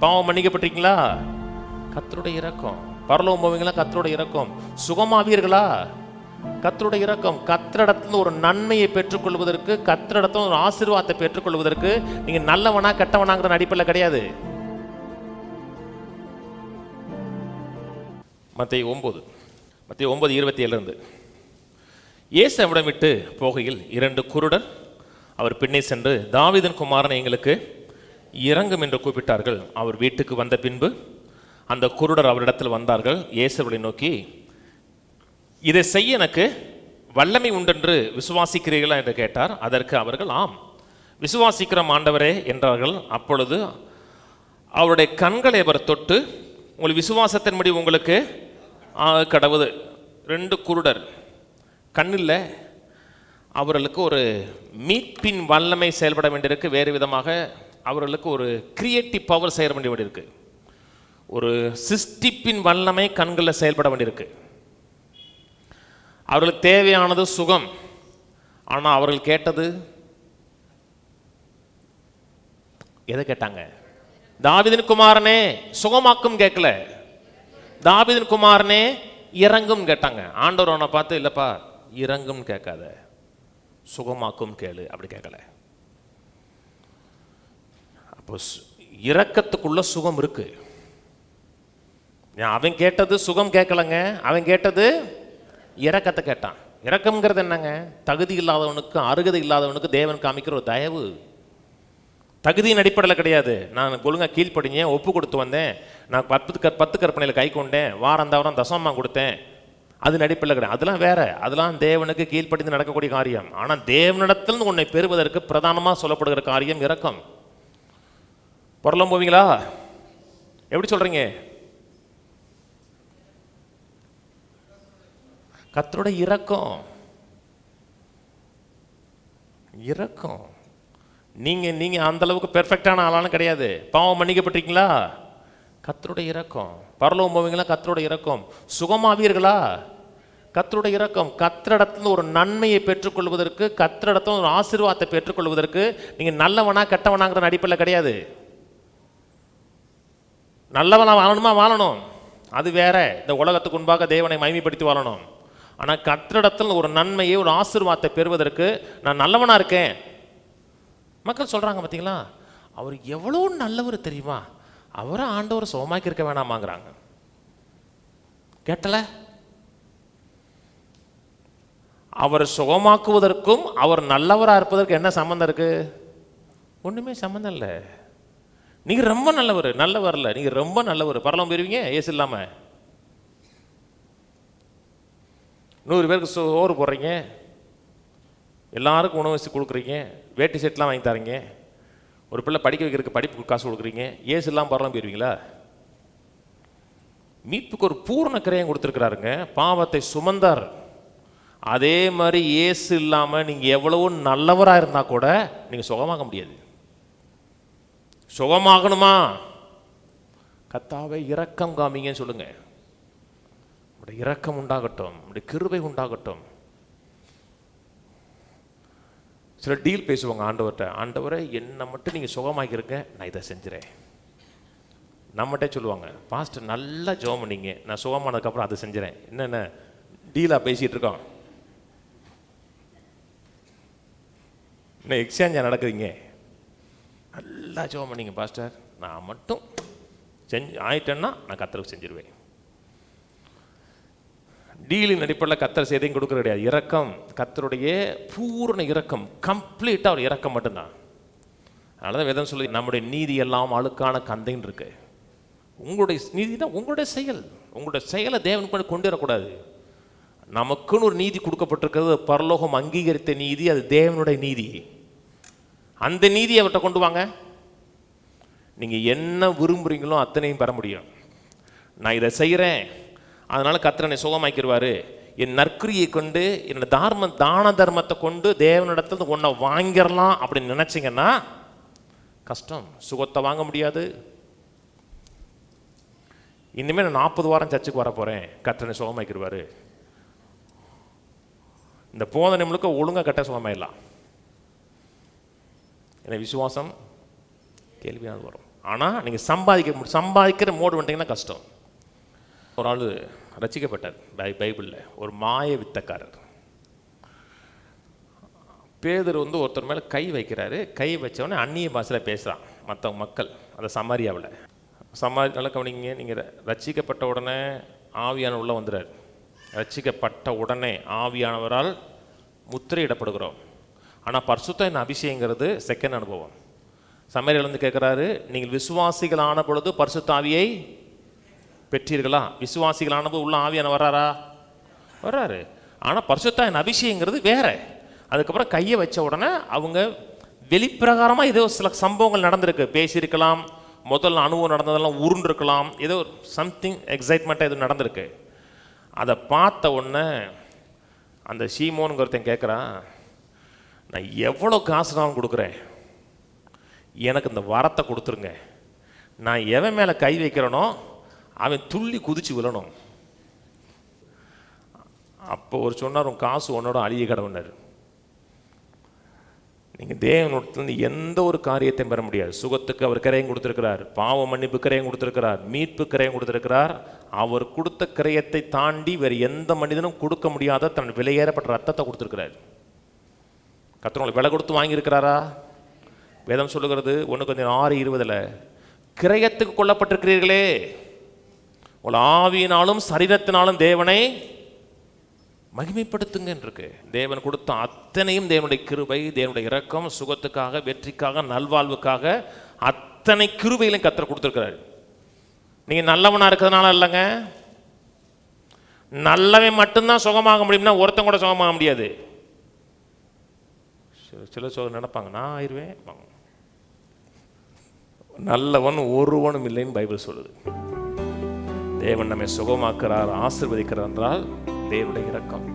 பாவம் மன்னிக்கப்பட்டிருக்கீங்களா? கர்த்தருடைய இரக்கம். பரலோகம் போவீங்களா? கர்த்தருடைய இரக்கம். சுகமாவீர்களா? கர்த்தருடைய இரக்கம். கர்த்தரிடத்துல ஒரு நன்மையை பெற்றுக்கொள்வதற்கு, கர்த்தரிடத்துல ஒரு ஆசீர்வாதத்தை பெற்றுக்கொள்வதற்கு நீங்க நல்லவனா கெட்டவனாங்கிற அடிப்படையில் கிடையாது. மத்தேயு 9:27 இயேசு அவிடம் விட்டு போகையில் 2 குருடர் அவர் பின்னே சென்று, தாவீதின் குமாரனை எங்களுக்கு இரங்கும் என்று கூப்பிட்டார்கள். அவர் வீட்டுக்கு வந்த பின்பு அந்த குருடர் அவரிடத்தில் வந்தார்கள். இயேசுவை நோக்கி, இதை செய்ய எனக்கு வல்லமை உண்டென்று விசுவாசிக்கிறீர்களா என்று கேட்டார். அதற்கு அவர்கள், ஆம், விசுவாசிக்கிறோம் ஆண்டவரே என்றார்கள். அப்பொழுது அவருடைய கண்களை அவர் தொட்டு, உங்கள் விசுவாசத்தின்படி உங்களுக்கு கடவுது. 2 குருடர் கண்ணில் அவர்களுக்கு ஒரு மீட்பின் வல்லமை செயல்பட வேண்டியிருக்கு. வேறு விதமாக அவர்களுக்கு ஒரு கிரியேட்டிவ் பவர் செயல்பட வேண்டியிருக்கு. ஒரு சிஸ்டிப்பின் வல்லமை கண்களில் செயல்பட வேண்டியிருக்கு. அவர்களுக்கு தேவையானது சுகம். ஆனால் அவர்கள் கேட்டது எதை கேட்டாங்க? தாவீதின் குமாரனே சுகமாக்கும் கேட்கல, தாவீதின் குமாரனே இறங்கும் கேட்டாங்க. ஆண்டவர் அவனை பார்த்து, இல்லப்பா இறங்கும் கேட்காத, சுகமாக்கும் கேளு, அப்படி கேட்கல. அப்போ இரக்கத்துக்குள்ள சுகம் இருக்கு. அவன் கேட்டது சுகம் கேட்கலங்க, அவன் கேட்டது இரக்கத்தை கேட்டான். இரக்கம்ங்கிறது என்னங்க? தகுதி இல்லாதவனுக்கு, அருகதை இல்லாதவனுக்கு தேவன் காமிக்கிற ஒரு தயவு. தகுதியின் அடிப்படையில் கிடையாது. நான் ஒழுங்காக கீழ்ப்படிஞ்சேன், ஒப்பு கொடுத்து வந்தேன், நான் 10 கற்பனையில் கை கொண்டேன், வாரம் தசமா கொடுத்தேன், அது அடிப்படையில் கிடையாது. அதெல்லாம் வேற, அதெல்லாம் தேவனுக்கு கீழ்ப்படிந்து நடக்கக்கூடிய காரியம். ஆனால் தேவனிடத்திலிருந்து உன்னை பெறுவதற்கு பிரதானமாக சொல்லப்படுகிற காரியம் இரக்கம். பரலோகம் போவீங்களா? எப்படி சொல்றீங்க? கர்த்தருடைய இரக்கம். இரக்கம். நீங்க அந்த அளவுக்கு பெர்ஃபெக்டான ஆளாலும் கிடையாது. பாவம் மன்னிக்கப்பட்டிருக்கீங்களா? கர்த்தருடைய இரக்கம். பரலோகம் போவீங்களா? கர்த்தருடைய இரக்கம். சுகமாவீர்களா? கர்த்தருடைய இரக்கம். கர்த்தரிடத்துல ஒரு நன்மையை பெற்றுக்கொள்வதற்கு, கர்த்தரிடத்துல ஒரு ஆசீர்வாதத்தை பெற்றுக்கொள்வதற்கு நீங்க நல்லவனா கெட்டவனாங்கிற அடிப்படையில் கிடையாது. நல்லவனா வாழணும், அது வேற. இந்த உலகத்துக்கு முன்பாக தேவனை மகிமைப்படுத்தி வாழணும். ஆனால் கர்த்தரிடத்தில் ஒரு நன்மையை, ஒரு ஆசீர்வாதத்தை பெறுவதற்கு நான் நல்லவனா இருக்கேன். மக்கள் சொல்றாங்க, பார்த்தீங்களா, அவர் எவ்வளோ நல்லவர் தெரியுமா, அவரை ஆண்டவர் சுகமாக்கி இருக்க வேணாமாங்கிறாங்க. கேட்டல? அவர் சுகமாக்குவதற்கும் அவர் நல்லவராக இருப்பதற்கு என்ன சம்பந்தம் இருக்கு? ஒண்ணுமே சம்பந்தம் இல்லை. நீங்க ரொம்ப நல்லவர் இல்லை, நீங்க ரொம்ப நல்லவர். பரலோகம் போயிருவீங்க ஏசு இல்லாம. 100 பேருக்கு சோறு போடுறீங்க, எல்லாருக்கும் உணவு வச்சு கொடுக்குறீங்க, வேட்டி செட்லாம் வாங்கி தரீங்க, ஒரு பிள்ளை படிக்க வைக்கிறதுக்கு படிப்புக்கு காசு கொடுக்குறீங்க. ஏசு இல்லாமல் பரலோகம் போயிருவீங்களா? மீட்புக்கு ஒரு பூர்ண கிரயம் கொடுத்துருக்கிறாருங்க. பாவத்தை சுமந்தார். அதே மாதிரி ஏசு இல்லாமல் நீங்கள் எவ்வளவோ நல்லவராக இருந்தால் கூட நீங்கள் சுகமாக முடியாது. சுகமாகணுமா? கர்த்தாவே இரக்கம் காமிங்கன்னு சொல்லுங்க. உடைய இரக்கம் உண்டாகட்டும், உடைய கிருபை உண்டாகட்டும். சில டீல் பேசுவாங்க ஆண்டவர்கிட்ட, ஆண்டவரை என்னை மட்டும் நீங்கள் சுகமாக்கிருங்க, நான் இதை செஞ்சுறேன். நம்மகிட்டே சொல்லுவாங்க, பாஸ்டர் நல்லா ஜெபம் பண்ணீங்க, நான் சுகமானதுக்கப்புறம் அதை செஞ்சுறேன். என்னென்ன டீலாக பேசிகிட்டு இருக்கோம்? இன்னும் எக்ஸ்சேஞ்சாக நடக்குதுங்க. நல்லா ஜெபம் பண்ணீங்க பாஸ்டர், நான் மட்டும் ஆயிட்டேன்னா நான் கர்த்தருக்கு செஞ்சிருவேன். டீலின் அடிப்படையில் கர்த்தர் செய்தையும் கொடுக்க கிடையாது. இரக்கம், கர்த்தருடைய பூர்ண இரக்கம், கம்ப்ளீட்டாக ஒரு இரக்கம் மட்டும்தான். அதனால தான் வேதம் சொல்லி, நம்முடைய நீதி எல்லாம் அழுக்கான கந்தைன்னு இருக்கு. உங்களுடைய நீதி தான் உங்களுடைய செயல். உங்களுடைய செயலை தேவனுக்கு கொண்டு வரக்கூடாது. நமக்குன்னு ஒரு நீதி கொடுக்கப்பட்டிருக்கிறது, பரலோகம் அங்கீகரித்த நீதி, அது தேவனுடைய நீதி. அந்த நீதியை அவர்கிட்ட கொண்டு வாங்க. நீங்கள் என்ன விரும்புகிறீங்களோ அத்தனையும் பெற முடியும். நான் இதை செய்கிறேன், அதனால கர்த்தர் என்னை சுகமாக்கிடுவார், என் நற்கிரியை கொண்டு, என் தான தர்மத்தை கொண்டு தேவனிடத்துல ஒன்றை வாங்கிடலாம் அப்படின்னு நினைச்சிங்கன்னா கஷ்டம். சுகத்தை வாங்க முடியாது. இனிமேல் நான் 40 வாரம் சர்ச்சுக்கு வர போகிறேன், கர்த்தர் என்னை சுகமாக்கிடுவார், இந்த போதனை முழுக்க ஒழுங்காக கட்ட சுகமாயிடலாம். விசுவாசம் கேள்வியானது வரும். ஆனால் நீங்கள் சம்பாதிக்கிற மோடு வந்துட்டிங்கன்னா கஷ்டம். ஒரு ஆள் ரசிக்கப்பட்டார் பைபிளில், ஒரு மாய வித்தக்காரர். பேதுரு ஒருத்தர் மேலே கை வைக்கிறாரு. கை வச்சவொடனே அந்நிய பாஷையில் பேசுகிறான் மற்றவங்க மக்கள். அந்த சமாரியாவில் நல்லா கவனிங்க. நீங்கள் ரட்சிக்கப்பட்ட உடனே ஆவியான உள்ள வந்துடுறார். ரட்சிக்கப்பட்ட உடனே ஆவியானவரால் முத்திரையிடப்படுகிறோம். ஆனால் பரிசுத்த அபிஷேகங்கிறது செகண்ட் அனுபவம். சமரியால் கேட்குறாரு, நீங்கள் விசுவாசிகள் ஆன பொழுது பரிசுத்த ஆவியை பெற்றீர்களா? விசுவாசிகள் ஆனபோது உள்ள ஆவியான வர்றாரு. ஆனால் பரிசுத்த அபிஷேகங்கிறது வேற. அதுக்கப்புறம் கையை வச்ச உடனே அவங்க வெளிப்பிரகாரமாக ஏதோ சில சம்பவங்கள் நடந்திருக்கு, பேசியிருக்கலாம், முதல் அனுபவம் நடந்ததெல்லாம் உருண்டிருக்கலாம், ஏதோ சம்திங் எக்ஸைட்மெண்ட்டாக எதுவும் நடந்திருக்கு. அதை பார்த்த உடனே அந்த சீமோனுங்கிறத கேட்குறான், நான் எவ்வளோ காசுனாலும் கொடுக்குறேன், எனக்கு இந்த வரத்தை கொடுத்துருங்க. நான் எவன் மேலே கை வைக்கிறேனோ அவன் துள்ளி குதிச்சு விழணும். அப்போ ஒரு சொன்னார், உன் காசு உன்னோட அழிய கடவுனார். நீங்கள் தேவனிடத்துலேருந்து எந்த ஒரு காரியத்தையும் பெற முடியாது. சுகத்துக்கு அவர் கிரயம் கொடுத்துருக்கிறார், பாவ மன்னிப்பு கிரயம் கொடுத்துருக்கிறார், மீட்பு கிரயம் கொடுத்துருக்கிறார். அவர் கொடுத்த கிரயத்தை தாண்டி வேறு எந்த மனிதனும் கொடுக்க முடியாத தன் விலையேறப்பட்ட ரத்தத்தை கொடுத்துருக்கிறார். கர்த்தர் விலை கொடுத்து வாங்கியிருக்கிறாரா? வேதம் சொல்லுகிறது 1 Corinthians 6:20 கிரயத்துக்கு கொல்லப்பட்டிருக்கிறீர்களே, உங்கள் ஆவியினாலும் சரீரத்தினாலும் தேவனை மகிமைப்படுத்துங்க இருக்கு. தேவன் கொடுத்த அத்தனையும் தேவனுடைய கிருபை, தேவனுடைய இரக்கம், சுகத்துக்காக, வெற்றிக்காக, நல்வாழ்வுக்காக அத்தனை கிருபையிலும் கர்த்தர் கொடுத்துருக்கிறார். நீங்க நல்லவனா இருக்கிறதுனால இல்லைங்க. நல்லவன் மட்டும்தான் சுகமாக முடியும்னா ஒருத்தன் கூட சுகமாக முடியாது. சில சுகம் நினைப்பாங்க, நான் ஆயிடுவேன். நல்லவன் ஒருவனும் இல்லைன்னு பைபிள் சொல்லுது. தேவன் நம்மை சுகமாக்குறார், ஆசீர்வதிக்கிறார் என்றால் தேவனுடைய இரக்கம்.